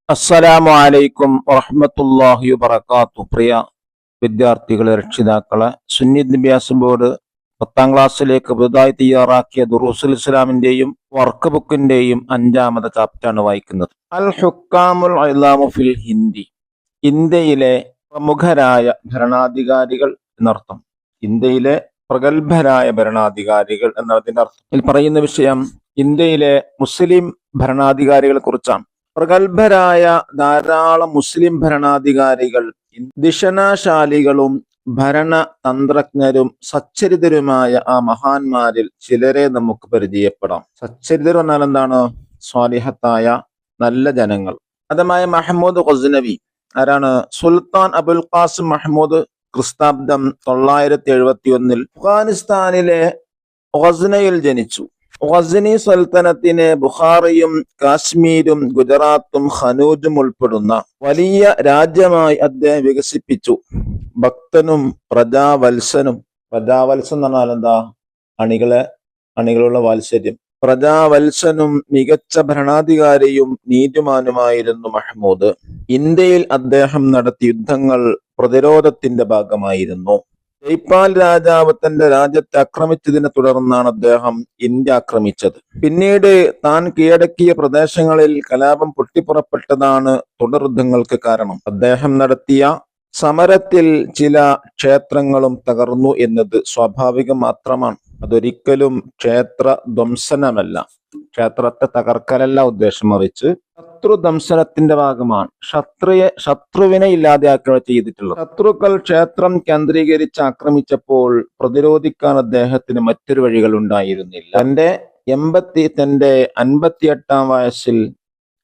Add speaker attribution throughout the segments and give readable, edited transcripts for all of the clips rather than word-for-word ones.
Speaker 1: അസ്സലാമു അലൈക്കും വറഹ്മത്തുള്ളാഹി വബറകാതുഹു. പ്രിയ വിദ്യാർത്ഥികളെ, രക്ഷിതാക്കളെ, സുന്നി വിദ്യാഭ്യാസ ബോർഡ് 10ാം ക്ലാസ്സിലേക്ക് പുതുതായി തയ്യാറാക്കിയ ദുറൂസുൽ ഇസ്ലാമിന്റെയും വർക്ക് ബുക്കിന്റെയും 5ാമത്തെ ചാപ്റ്ററാണ് വായിക്കുന്നത്. അൽ ഹുക്കാമുൽ ഇളാമു ഫിൽ ഹിന്ദി. ഇന്ത്യയിലെ പ്രമുഖരായ ഭരണാധികാരികൾ എന്നർത്ഥം. ഇന്ത്യയിലെ പ്രഗത്ഭരായ ഭരണാധികാരികൾ എന്നതിന്റെ അർത്ഥം. ഇതിൽ പറയുന്ന വിഷയം ഇന്ത്യയിലെ മുസ്ലിം ഭരണാധികാരികളെ കുറിച്ചാണ്. പ്രഗത്ഭരായ ധാരാളം മുസ്ലിം ഭരണാധികാരികൾ ദിഷണാശാലികളും ഭരണതന്ത്രജ്ഞരും സച്ചരിതരുമായ ആ മഹാന്മാരിൽ ചിലരെ നമുക്ക് പരിചയപ്പെടാം. സച്ചരിതർ എന്നാൽ എന്താണ്? സ്വാലിഹത്തായ നല്ല ജനങ്ങൾ. അതമായ മഹ്മൂദ് ഗസ്നവി ആരാണ്? സുൽത്താൻ അബുൽ ഖാസിം മഹ്മൂദ് ക്രിസ്താബ്ദം 971 അഫ്ഗാനിസ്ഥാനിലെ ഗസ്നയിൽ ജനിച്ചു. ഗസ്നി സൽത്തനത്തിന് ബുഖാറയും കാശ്മീരും ഗുജറാത്തും ഖനൂജും ഉൾപ്പെടുന്ന വലിയ രാജ്യമായി അദ്ദേഹം വികസിപ്പിച്ചു. ഭക്തനും പ്രജാവത്സനും. പ്രജാവത്സൻ എന്ന് പറഞ്ഞാൽ എന്താ? അണികളുള്ള വാത്സല്യം. പ്രജാവത്സനും മികച്ച ഭരണാധികാരിയും നീതിമാനുമായിരുന്നു മഹ്മൂദ്. ഇന്ത്യയിൽ അദ്ദേഹം നടത്തിയ യുദ്ധങ്ങൾ പ്രതിരോധത്തിന്റെ ഭാഗമായിരുന്നു. ജയ്പാൽ രാജാവ് തന്റെ രാജ്യത്തെ ആക്രമിച്ചതിനെ തുടർന്നാണ് അദ്ദേഹം ഇന്ത്യ ആക്രമിച്ചത്. പിന്നീട് താൻ കീഴടക്കിയ പ്രദേശങ്ങളിൽ കലാപം പൊട്ടിപ്പുറപ്പെട്ടതാണ് തുടർയുദ്ധങ്ങൾക്ക് കാരണം. അദ്ദേഹം നടത്തിയ സമരത്തിൽ ചില ക്ഷേത്രങ്ങളും തകർന്നു എന്നത് സ്വാഭാവികം മാത്രമാണ്. അതൊരിക്കലും ക്ഷേത്ര ധ്വംസനമല്ല, ക്ഷേത്രത്തെ തകർക്കലല്ല ഉദ്ദേശം, മറിച്ച് ശത്രുധ്വംസനത്തിന്റെ ഭാഗമാണ്. ശത്രുവിനെ ഇല്ലാതെയാക്കുകയാണ് ചെയ്തിട്ടുള്ളത്. ശത്രുക്കൾ ക്ഷേത്രം കേന്ദ്രീകരിച്ച് ആക്രമിച്ചപ്പോൾ പ്രതിരോധിക്കാൻ അദ്ദേഹത്തിന് മറ്റൊരു വഴികൾ ഉണ്ടായിരുന്നില്ല. തന്റെ 58ാം വയസ്സിൽ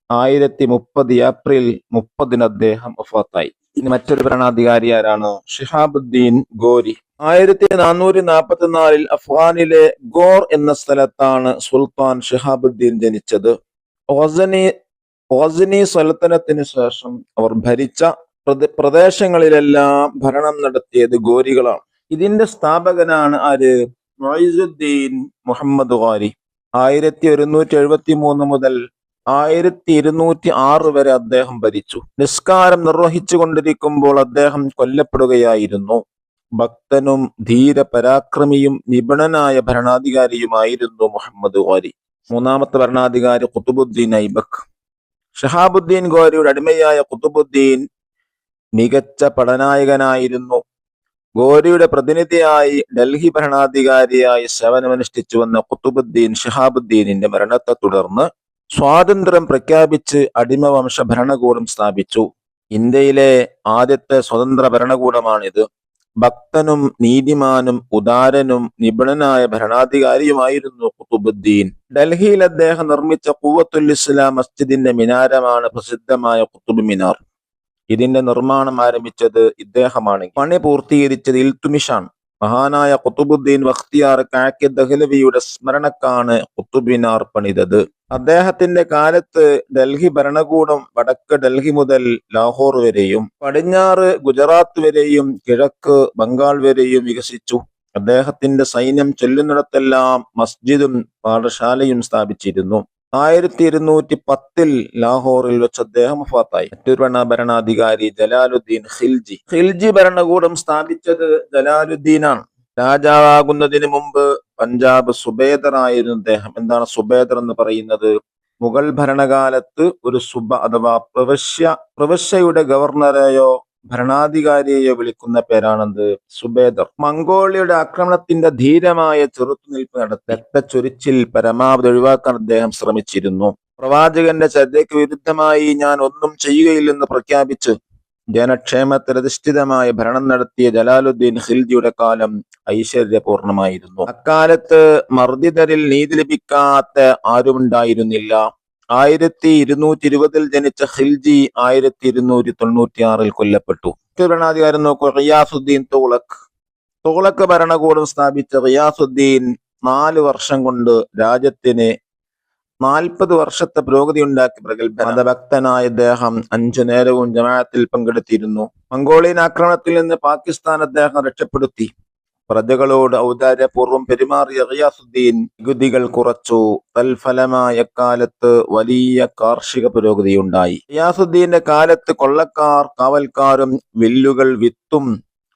Speaker 1: 1030 ഏപ്രിൽ 30 അദ്ദേഹം വഫാത്തായി. ഇനി മറ്റൊരു ഭരണാധികാരി ആരാണ്? ഷിഹാബുദ്ദീൻ ഗോരി. 1444 അഫ്ഗാനിലെ ഗോർ എന്ന സ്ഥലത്താണ് സുൽത്താൻ ഷിഹാബുദ്ദീൻ ജനിച്ചത്. ഗസ്നി സൽത്തനത്തിന് ശേഷം അവർ ഭരിച്ച പ്രദേശങ്ങളിലെല്ലാം ഭരണം നടത്തിയത് ഗോരികളാണ്. ഇതിന്റെ സ്ഥാപകനാണ് ആര്? മുഈസുദ്ദീൻ മുഹമ്മദ് ഗോരി. 1173 മുതൽ 1206 വരെ അദ്ദേഹം ഭരിച്ചു. നിസ്കാരം നിർവഹിച്ചു കൊണ്ടിരിക്കുമ്പോൾ അദ്ദേഹം കൊല്ലപ്പെടുകയായിരുന്നു. ഭക്തനും ധീരപരാക്രമിയും നിപുണനായ ഭരണാധികാരിയുമായിരുന്നു മുഹമ്മദ് ഗോരി. മൂന്നാമത്തെ ഭരണാധികാരി ഖുതുബുദ്ദീൻ ഐബക്ക്. ഷിഹാബുദ്ദീൻ ഗോരിയുടെ അടിമയായ ഖുതുബുദ്ദീൻ മികച്ച പടനായകനായിരുന്നു. ഗോരിയുടെ പ്രതിനിധിയായി ഡൽഹി ഭരണാധികാരിയായി സേവനമനുഷ്ഠിച്ചു വന്ന ഖുതുബുദ്ദീൻ ഷിഹാബുദ്ദീനിന്റെ മരണത്തെ തുടർന്ന് സ്വാതന്ത്ര്യം പ്രഖ്യാപിച്ച് അടിമവംശ ഭരണകൂടം സ്ഥാപിച്ചു. ഇന്ത്യയിലെ ആദ്യത്തെ സ്വതന്ത്ര ഭരണകൂടമാണിത്. ഭക്തനും നീതിമാനും ഉദാരനും നിപുണനായ ഭരണാധികാരിയുമായിരുന്നു ഖുതുബുദ്ദീൻ. ഡൽഹിയിൽ അദ്ദേഹം നിർമ്മിച്ച ഖുവ്വത്തുൽ ഇസ്ലാം മസ്ജിദിന്റെ മിനാരമാണ് പ്രസിദ്ധമായ ഖുതുബ് മിനാർ. ഇതിന്റെ നിർമ്മാണം ആരംഭിച്ചത് ഇദ്ദേഹമാണ്. പണി പൂർത്തീകരിച്ചത് ഇൽതുമിഷാണ്. മഹാനായ ഖുതുബുദ്ദീൻ ബഖ്തിയാർ കാക്കി ദഹ്ലവിയുടെ സ്മരണക്കാണ് ഖുതുബ് മിനാർ പണിതത്. അദ്ദേഹത്തിന്റെ കാലത്ത് ഡൽഹി ഭരണകൂടം വടക്ക് ഡൽഹി മുതൽ ലാഹോർ വരെയും പടിഞ്ഞാറ് ഗുജറാത്ത് വരെയും കിഴക്ക് ബംഗാൾ വരെയും വികസിച്ചു. അദ്ദേഹത്തിന്റെ സൈന്യം ചെല്ലുന്നിടത്തെല്ലാം മസ്ജിദും പാഠശാലയും സ്ഥാപിച്ചിരുന്നു. 1210 ലാഹോറിൽ വെച്ച് അദ്ദേഹം വഫാത്തായി. മറ്റൊരു ഭരണാധികാരി ജലാലുദ്ദീൻ ഖിൽജി. ഖിൽജി ഭരണകൂടം സ്ഥാപിച്ചത് ജലാലുദ്ദീനാണ്. രാജാവാകുന്നതിന് മുമ്പ് പഞ്ചാബ് സുബേദർ ആയിരുന്നു അദ്ദേഹം. എന്താണ് സുബേദർ എന്ന് പറയുന്നത്? മുഗൾ ഭരണകാലത്ത് ഒരു അഥവാ പ്രവിശ്യയുടെ ഗവർണറെയോ ഭരണാധികാരിയെയോ വിളിക്കുന്ന പേരാണെന്ത്? സുബേദർ. മംഗോളിയയുടെ ആക്രമണത്തിന്റെ ധീരമായ ചെറുത്തുനിൽപ്പ് നടത്തി രക്തച്ചൊരിച്ചിൽ പരമാവധി ഒഴിവാക്കാൻ അദ്ദേഹം ശ്രമിച്ചിരുന്നു. പ്രവാചകന്റെ ചര്യയ്ക്ക് വിരുദ്ധമായി ഞാൻ ഒന്നും ചെയ്യുകയില്ലെന്ന് പ്രഖ്യാപിച്ച് ജനക്ഷേമത്തിലധിഷ്ഠിതമായ ഭരണം നടത്തിയ ജലാലുദ്ദീൻ ഖിൽജിയുടെ കാലം ഐശ്വര്യപൂർണമായിരുന്നു. അക്കാലത്ത് മർദ്ദിതരിൽ നീതി ലഭിക്കാത്ത ആരുമുണ്ടായിരുന്നില്ല. 1220 ജനിച്ച ഖിൽജി 1296 കൊല്ലപ്പെട്ടു. ഭരണാധികാരം നോക്കൂ. ഖിയാസുദ്ദീൻ തുഗ്ലക്. തുഗ്ലക് ഭരണകൂടം സ്ഥാപിച്ച ഖിയാസുദ്ദീൻ 4 വർഷം കൊണ്ട് രാജ്യത്തിന് 40 വർഷത്തെ പുരോഗതി ഉണ്ടാക്കി. മതഭക്തനായ അദ്ദേഹം 5 നേരവും ജമാഅത്തിൽ പങ്കെടുത്തിരുന്നു. മംഗോളിയൻ ആക്രമണത്തിൽ നിന്ന് പാകിസ്ഥാൻ അദ്ദേഹം രക്ഷപ്പെടുത്തി. പ്രജകളോട് ഔദാര്യപൂർവ്വം പെരുമാറിയ ഗിയാസുദ്ദീൻ നികുതികൾ കുറച്ചു. തൽഫലമായ എക്കാലത്ത് വലിയ കാർഷിക പുരോഗതിയുണ്ടായി. ഗിയാസുദ്ദീന്റെ കാലത്ത് കൊള്ളക്കാർ കാവൽക്കാരും വില്ലുകൾ വിത്തും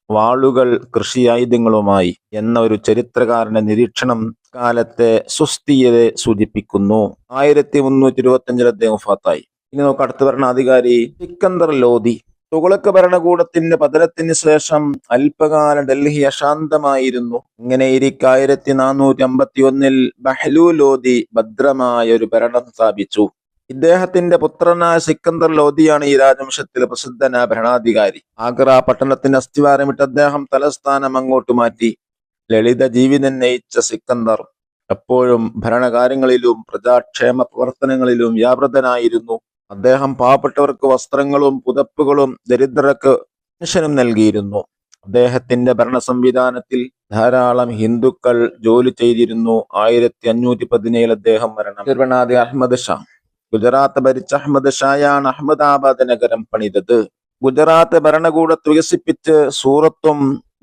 Speaker 1: വാളുകൾ കൃഷിയായുധങ്ങളുമായി എന്ന ഒരു ചരിത്രകാരന്റെ നിരീക്ഷണം കാലത്തെ സുസ്ഥിരതയെ സൂചിപ്പിക്കുന്നു. 1325 അദ്ദേഹം വഫാത്തായി. ഇനി നമുക്ക് അടുത്ത ഭരണാധികാരി സിക്കന്ദർ ലോധി. തുഗ്ലക്ക് ഭരണകൂടത്തിന്റെ പതനത്തിന് ശേഷം അല്പകാലം ഡൽഹി അശാന്തമായിരുന്നു. ഇങ്ങനെയിരിക്കെ 1451 ബഹ്ലൂൽ ലോധി ഭദ്രമായ ഒരു ഭരണം സ്ഥാപിച്ചു. ഇദ്ദേഹത്തിന്റെ പുത്രനായ സിക്കന്ദർ ലോധിയാണ് ഈ രാജവംശത്തിലെ പ്രസിദ്ധനായ ഭരണാധികാരി. ആഗ്ര പട്ടണത്തിന് അസ്ഥിവാരമിട്ട് അദ്ദേഹം തലസ്ഥാനം അങ്ങോട്ട് മാറ്റി. ലളിത ജീവിതം നയിച്ച സിക്കന്ദർ എപ്പോഴും ഭരണകാര്യങ്ങളിലും പ്രജാക്ഷേമ പ്രവർത്തനങ്ങളിലും വ്യാപൃതനായിരുന്നു. അദ്ദേഹം പാവപ്പെട്ടവർക്ക് വസ്ത്രങ്ങളും പുതപ്പുകളും ദരിദ്രർക്ക് പെൻഷനും നൽകിയിരുന്നു. അദ്ദേഹത്തിന്റെ ഭരണ സംവിധാനത്തിൽ ധാരാളം ഹിന്ദുക്കൾ ജോലി ചെയ്തിരുന്നു. 1517 അദ്ദേഹം ഭരണാധികാരി അഹമ്മദ് ഷാ. ഗുജറാത്ത് ഭരിച്ച അഹമ്മദ് ഷായാണ് അഹമ്മദാബാദ് നഗരം പണിതത്. ഗുജറാത്ത് ഭരണകൂടത്തെ വികസിപ്പിച്ച് സൂറത്തും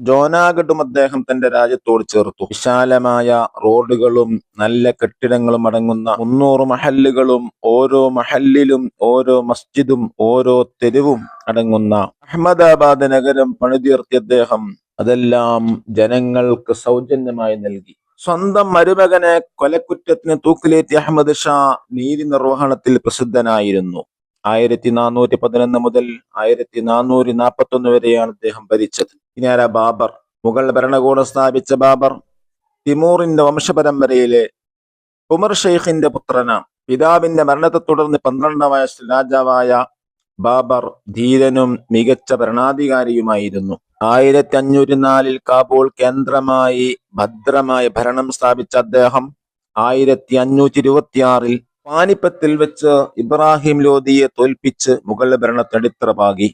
Speaker 1: ജോനാഗഡും അദ്ദേഹം തന്റെ രാജ്യത്തോട് ചേർത്തു. വിശാലമായ റോഡുകളും നല്ല കെട്ടിടങ്ങളും അടങ്ങുന്ന 300 മഹല്ലുകളും ഓരോ മഹല്ലിലും ഓരോ മസ്ജിദും ഓരോ തെരുവും അടങ്ങുന്ന അഹമ്മദാബാദ് നഗരം പണിതീർത്തിയ അദ്ദേഹം അതെല്ലാം ജനങ്ങൾക്ക് സൗജന്യമായി നൽകി. സ്വന്തം മരുമകനെ കൊലക്കുറ്റത്തിന് തൂക്കിലേറ്റിയ അഹമ്മദ് ഷാ നീതി നിർവഹണത്തിൽ പ്രസിദ്ധനായിരുന്നു. 1411 മുതൽ 1441 വരെയാണ് അദ്ദേഹം ഭരിച്ചത്. ഇനി ആരാ? ബാബർ. മുഗൾ ഭരണകൂടം സ്ഥാപിച്ച ബാബർ തിമൂറിന്റെ വംശപരമ്പരയിലെ ഉമർ ഷെയ്ഖിന്റെ പുത്രനാണ്. പിതാവിന്റെ മരണത്തെ തുടർന്ന് 12 വയസ്സിൽ രാജാവായ ബാബർ ധീരനും മികച്ച ഭരണാധികാരിയുമായിരുന്നു. 1504 കാബൂൾ കേന്ദ്രമായി ഭദ്രമായ ഭരണം സ്ഥാപിച്ച അദ്ദേഹം 1526 പാനിപ്പത്തിൽ വെച്ച് ഇബ്രാഹിം ലോധിയെ തോൽപ്പിച്ച് മുഗൾ ഭരണത്തടിത്തറ പാകി.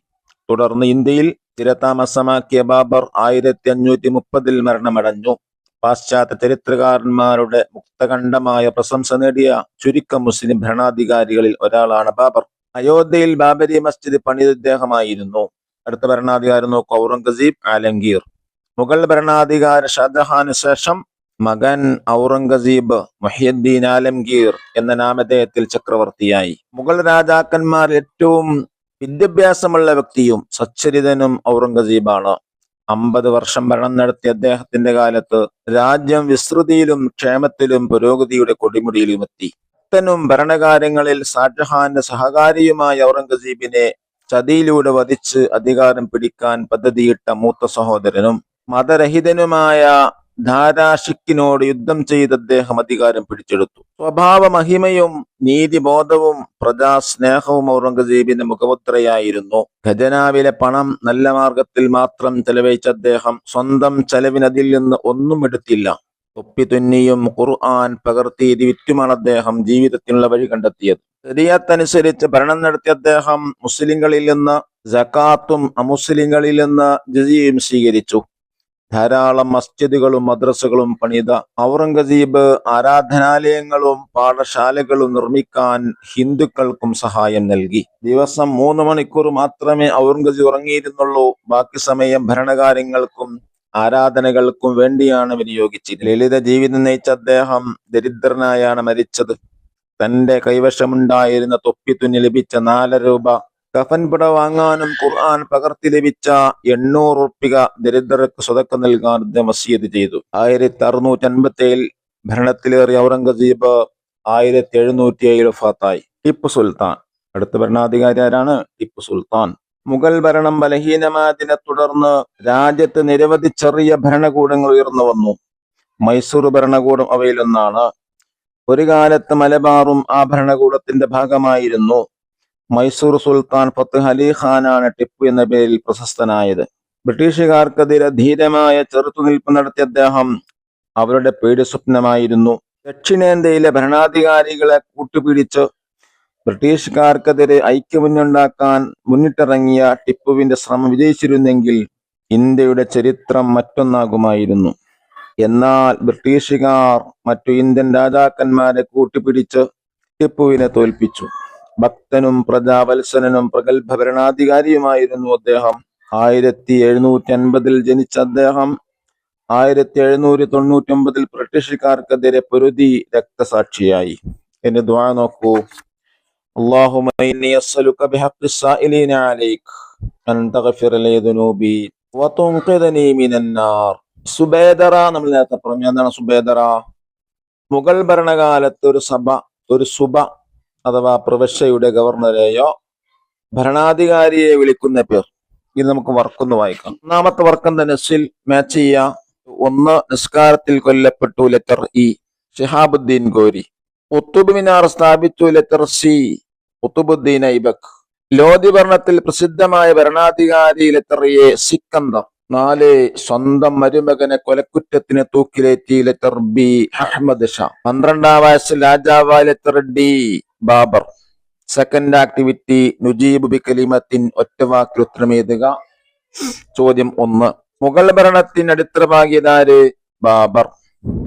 Speaker 1: തുടർന്ന് ഇന്ത്യയിൽ സ്ഥിരതാമസമാക്കിയ ബാബർ 1530 മരണമടഞ്ഞു. പാശ്ചാത്യ ചരിത്രകാരന്മാരുടെ മുക്തകണ്ഠമായ പ്രശംസ നേടിയ ചുരുക്കം മുസ്ലിം ഭരണാധികാരികളിൽ ഒരാളാണ് ബാബർ. അയോധ്യയിൽ ബാബരി മസ്ജിദ് പണിത് ഇദ്ദേഹമായിരുന്നു. അടുത്ത ഭരണാധികാരി നോക്കൂ, ഔറംഗസീബ് ആലംഗീർ. മുഗൾ ഭരണാധികാരി ഷാജഹാന് ശേഷം മകൻ ഔറംഗസീബ് മുഹ്യിദ്ദീൻ ആലംഗീർ എന്ന നാമധേയത്തിൽ ചക്രവർത്തിയായി. മുഗൾ രാജാക്കന്മാർ ഏറ്റവും വിദ്യാഭ്യാസമുള്ള വ്യക്തിയും സച്ചരിതനും ഔറംഗസീബാണ്. 50 വർഷം ഭരണം നടത്തിയ അദ്ദേഹത്തിന്റെ കാലത്ത് രാജ്യം വിസ്തൃതിയിലും ക്ഷേമത്തിലും പുരോഗതിയുടെ കൊടിമുടിയിലുമെത്തി. ഭക്തനും ഭരണകാര്യങ്ങളിൽ ഷാജഹാന്റെ സഹകാരിയുമായ ഔറംഗസീബിനെ ചതിയിലൂടെ വധിച്ച് അധികാരം പിടിക്കാൻ പദ്ധതിയിട്ട മൂത്ത സഹോദരനും മതരഹിതനുമായ ധാരാഷിക്കിനോട് യുദ്ധം ചെയ്ത് അദ്ദേഹം അധികാരം പിടിച്ചെടുത്തു. സ്വഭാവ മഹിമയും നീതിബോധവും പ്രജാസ്നേഹവും ഔറംഗസീബിന്റെ മുഖമുദ്രയായിരുന്നു. ഖജനാവിലെ പണം നല്ല മാർഗത്തിൽ മാത്രം ചെലവഴിച്ച അദ്ദേഹം സ്വന്തം ചെലവിനതിൽ നിന്ന് ഒന്നും എടുത്തില്ല. തൊപ്പി തുന്നിയും ഖുർആൻ പകർത്തിയത് വിറ്റുമാണ് അദ്ദേഹം ജീവിതത്തിനുള്ള വഴി കണ്ടെത്തിയത്. ശരീഅത്തനുസരിച്ച് ഭരണം നടത്തിയ അദ്ദേഹം മുസ്ലിങ്ങളിൽ നിന്ന് സകാത്തും അമുസ്ലിങ്ങളിൽ നിന്ന് ജിസിയയും സ്വീകരിച്ചു. ധാരാളം മസ്ജിദുകളും മദ്രസകളും പണിത ഔറംഗസീബ് ആരാധനാലയങ്ങളും പാഠശാലകളും നിർമ്മിക്കാൻ ഹിന്ദുക്കൾക്കും സഹായം നൽകി. ദിവസം 3 മണിക്കൂർ മാത്രമേ ഔറംഗസീബ് ഉറങ്ങിയിരുന്നുള്ളൂ. ബാക്കി സമയം ഭരണകാര്യങ്ങൾക്കും ആരാധനകൾക്കും വേണ്ടിയാണ് വിനിയോഗിച്ചത്. ലളിത ജീവിതം നയിച്ച അദ്ദേഹം ദരിദ്രനായാണ് മരിച്ചത്. തന്റെ കൈവശമുണ്ടായിരുന്ന തൊപ്പി തുന്നി ലഭിച്ച 4 രൂപ, കഫൻപിട വാങ്ങാനും ഖുർആൻ പകർത്തി ലഭിച്ച 800 ഉറുപ്പിക ദരിദ്രർക്ക് സ്വതക്ക നൽകാൻ അദ്ദേഹം വസിയത്ത് ചെയ്തു. 1657 ഭരണത്തിലേറിയ ഔറംഗസീബ് 1707 വഫാത്തായി. ടിപ്പു സുൽത്താൻ. അടുത്ത ഭരണാധികാരി ആരാണ്? ടിപ്പു സുൽത്താൻ. മുഗൾ ഭരണം ബലഹീനമായതിനെ തുടർന്ന് രാജ്യത്ത് നിരവധി ചെറിയ ഭരണകൂടങ്ങൾ ഉയർന്നു വന്നു. മൈസൂർ ഭരണകൂടം അവയിലൊന്നാണ്. ഒരു കാലത്ത് മലബാറും ആ ഭരണകൂടത്തിന്റെ ഭാഗമായിരുന്നു. മൈസൂർ സുൽത്താൻ ഫത്ഹ് അലി ഖാനാണ് ടിപ്പു എന്ന പേരിൽ പ്രശസ്തനായത്. ബ്രിട്ടീഷുകാർക്കെതിരെ ധീരമായ ചെറുത്തുനിൽപ്പ് നടത്തിയ അദ്ദേഹം അവരുടെ പേടി സ്വപ്നമായിരുന്നു. ദക്ഷിണേന്ത്യയിലെ ഭരണാധികാരികളെ കൂട്ടുപിടിച്ച് ബ്രിട്ടീഷുകാർക്കെതിരെ ഐക്യമുന്നുണ്ടാക്കാൻ മുന്നിട്ടിറങ്ങിയ ടിപ്പുവിന്റെ ശ്രമം വിജയിച്ചിരുന്നെങ്കിൽ ഇന്ത്യയുടെ ചരിത്രം മറ്റൊന്നാകുമായിരുന്നു. എന്നാൽ ബ്രിട്ടീഷുകാർ മറ്റു ഇന്ത്യൻ രാജാക്കന്മാരെ കൂട്ടുപിടിച്ച് ടിപ്പുവിനെ തോൽപ്പിച്ചു. ഭക്തനും പ്രജാവത്സലനും പ്രഗത്ഭ ഭരണാധികാരിയുമായിരുന്നു അദ്ദേഹം. 1750 ജനിച്ച അദ്ദേഹം 1799 ബ്രിട്ടീഷുകാർക്കെതിരെ പൊരുതി രക്തസാക്ഷിയായി. എന്റെ ദുആ നോക്കൂ. اللهم إني أسألك بحق السائلين عليك أن تغفر لي ذنوبي وتنقذني من النار. സുബൈദറ നമ്മൾ നേരത്തെ പറഞ്ഞു. എന്താണ് സുബൈദറ? മുഗൾ ഭരണകാലത്ത് ഒരു സുബ അഥവാ പ്രവിശ്യയുടെ ഗവർണറെയോ ഭരണാധികാരിയെ വിളിക്കുന്ന പേർ. ഇത് നമുക്ക് വർക്കൊന്ന് വായിക്കാം. ഒന്നാമത്തെ വർക്കം നെസ്സിൽ മാച്ച് ചെയ്യുക. 1 നിസ്കാരത്തിൽ കൊല്ലപ്പെട്ടു, ലെറ്റർ ഇ ഷിഹാബുദ്ദീൻ ഗോരി. ഖുത്ബ് മിനാർ സ്ഥാപിച്ചു, ലെറ്റർ സി ഖുത്ബുദ്ദീൻ ഐബക്. ലോധി ഭരണത്തിൽ പ്രസിദ്ധമായ ഭരണാധികാരി, ലെറ്റർ എ സിക്കന്ദർ. 4 സ്വന്തം മരുമകനെ കൊലക്കുറ്റത്തിന് തൂക്കിലേറ്റി, ലെറ്റർ ബി അഹമ്മദ് ഷാ. 12-ാം വയസ്സിൽ രാജാവായ, letter D Babur. Second activity നുജീബ് ബി കലിമത്തിൻ, ഒറ്റവാക്കിൽ ഉത്തരം എഴുതുക. ചോദ്യം 1. മുഗൾ ഭരണത്തിന് അടിത്തറപാകിയതാര്? ബാബർ.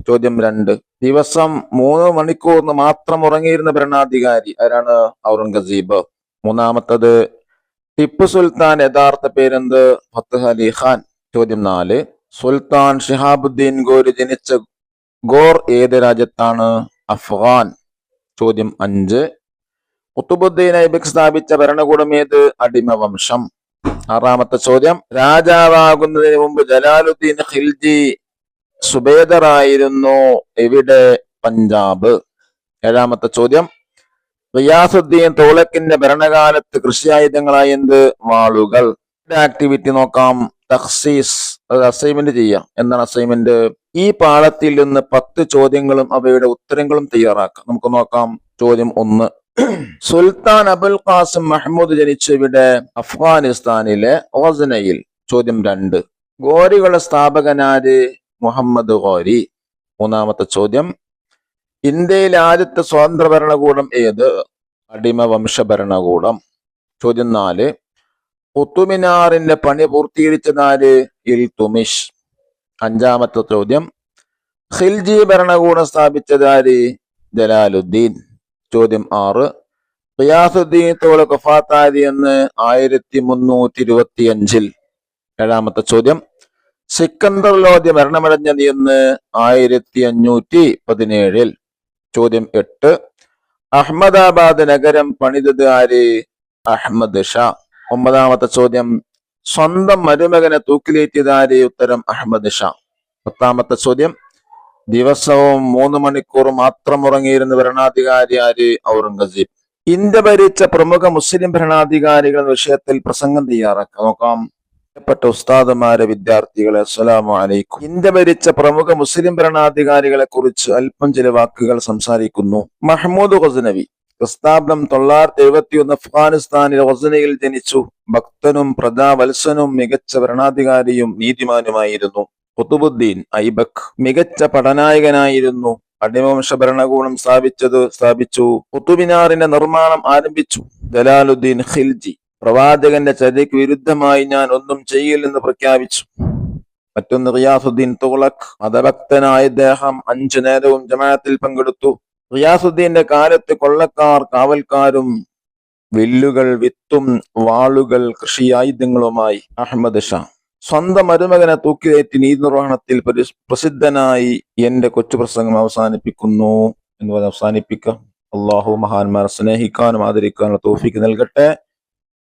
Speaker 1: ചോദ്യം 2. ദിവസം 3 മണിക്കൂറിന് മാത്രം ഉറങ്ങിയിരുന്ന ഭരണാധികാരി ആരാണ്? ഔറംഗസീബ്. മൂന്നാമത്തത് ടിപ്പു സുൽത്താൻ യഥാർത്ഥ പേരെന്ത്? ഫത്തഹ് അലി ഖാൻ. ചോദ്യം 4. സുൽത്താൻ ഷിഹാബുദ്ദീൻ ഗോരി ജനിച്ച ഗോർ ഏത് രാജ്യത്താണ്? അഫ്ഗാൻ. ചോദ്യം 5. ഖുത്ബുദ്ദീൻ ഐബക് സ്ഥാപിച്ച ഭരണകൂടം ഏത്? അടിമവംശം. 6-ാമത്തെ ചോദ്യം, രാജാവാകുന്നതിന് മുമ്പ് ജലാലുദ്ദീൻ ഖിൽജി സുബേദറായിരുന്നു, എവിടെ? പഞ്ചാബ്. 7-ാമത്തെ ചോദ്യം, റിയാസുദ്ദീൻ തുഗ്ലക്കിന്റെ ഭരണകാലത്ത് കൃഷിയായുധങ്ങളായ എന്ത്? വാളുകൾ. ആക്ടിവിറ്റി നോക്കാം. തഖ്സീസ്, അസൈൻമെന്റ് ചെയ്യാം. എന്താണ് അസൈൻമെന്റ്? ഈ പാളത്തിൽ നിന്ന് 10 ചോദ്യങ്ങളും അവയുടെ ഉത്തരങ്ങളും തയ്യാറാക്കാം. നമുക്ക് നോക്കാം. ചോദ്യം 1. സുൽത്താൻ അബുൽ ഖാസിം മഹ്മൂദ് ജനിച്ചു ഇവിടെ? അഫ്ഗാനിസ്ഥാനിലെ ഗസ്നയിൽ. ചോദ്യം 2. ഗോരികളുടെ സ്ഥാപകനാര്? മുഹമ്മദ് ഗോരി. 3-ാമത്തെ ചോദ്യം, ഇന്ത്യയിലെ ആദ്യത്തെ സ്വതന്ത്ര ഭരണകൂടം ഏത്? അടിമവംശ ഭരണകൂടം. ചോദ്യം 4. ഖുത്ബ് മിനാറിന്റെ പണി പൂർത്തീകരിച്ചതാര്? ഇൽതുമിഷ്. 5-ാമത്തെ ചോദ്യം, ഖിൽജി ഭരണകൂടം സ്ഥാപിച്ചതാര്? ജലാലുദ്ദീൻ. ചോദ്യം 6. റിയാസുദ്ദീൻ തുഗ്ലക് വഫാത്തായത് എന്ന്? 1325. 7-ാമത്തെ ചോദ്യം, സിക്കന്ദർ ലോധി മരണമടഞ്ഞത് എന്ന്? 1517. ചോദ്യം 8. അഹമ്മദാബാദ് നഗരം പണിതത് ആര്? അഹമ്മദ് ഷാ. 9-ാമത്തെ ചോദ്യം, സ്വന്തം മരുമകനെ തൂക്കിലേറ്റിയത് ആര്? ഉത്തരം അഹമ്മദ് ഷാ. 10-ാമത്തെ ചോദ്യം, ദിവസവും 3 മണിക്കൂർ മാത്രം ഉറങ്ങിയിരുന്ന ഭരണാധികാരി ആര്? ഔറംഗസീബ്. ഇന്ത്യ ഭരിച്ച പ്രമുഖ മുസ്ലിം ഭരണാധികാരികൾ എന്ന വിഷയത്തിൽ പ്രസംഗം തയ്യാറാക്കാം. നോക്കാം. പ്രിയപ്പെട്ട ഉസ്താദുമാരെ, വിദ്യാർത്ഥികളെ, അസ്സലാമു അലൈക്കും. ഇന്ത്യ ഭരിച്ച പ്രമുഖ മുസ്ലിം ഭരണാധികാരികളെ കുറിച്ച് അല്പം ചില വാക്കുകൾ സംസാരിക്കുന്നു. മഹ്മൂദ് ഗസ്നവി. പ്രസ്ഥാപനം 971. അഫ്ഗാനിസ്ഥാനിലെ ഗസ്നയിൽ ജനിച്ചു. ഭക്തനും പ്രജാവത്സനും മികച്ച ഭരണാധികാരിയും നീതിമാനുമായിരുന്നു. ഖുത്ബുദ്ദീൻ ഐബക് മികച്ച പടനായകനായിരുന്നു. അടിമവംശ ഭരണകൂടം സ്ഥാപിച്ചു. ഖുത്ബ് മിനാറിന്റെ നിർമ്മാണം ആരംഭിച്ചു. ജലാലുദ്ദീൻ ഖിൽജി പ്രവാചകന്റെ ചര്യയ്ക്ക് വിരുദ്ധമായി ഞാൻ ഒന്നും ചെയ്യില്ലെന്ന് പ്രഖ്യാപിച്ചു. മറ്റൊന്ന്, റിയാസുദ്ദീൻ തുഗ്ലക് മതഭക്തനായ ഇദ്ദേഹം 5 നേരവും ജമാഅത്തിൽ പങ്കെടുത്തു. റിയാസുദ്ദീന്റെ കാലത്ത് കൊള്ളക്കാർ കാവൽക്കാരും വില്ലുകൾ, വിത്തും വാളുകൾ, കൃഷിയായുധങ്ങളുമായി. അഹമ്മദ് ഷാ സ്വന്തം മരുമകനെ തൂക്കിലേറ്റി നീതി നിർവഹണത്തിൽ പ്രസിദ്ധനായി. എന്റെ കൊച്ചു പ്രസംഗം അവസാനിപ്പിക്കുന്നു എന്ന് പറഞ്ഞ് അവസാനിപ്പിക്കാം. അള്ളാഹു മഹാന്മാരെ സ്നേഹിക്കാനും ആദരിക്കാനുള്ള തൗഫീഖ് നൽകട്ടെ.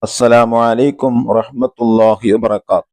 Speaker 1: അസ്സലാമു അലൈക്കും വറഹ്മത്തുള്ളാഹി വബറകാതുഹു.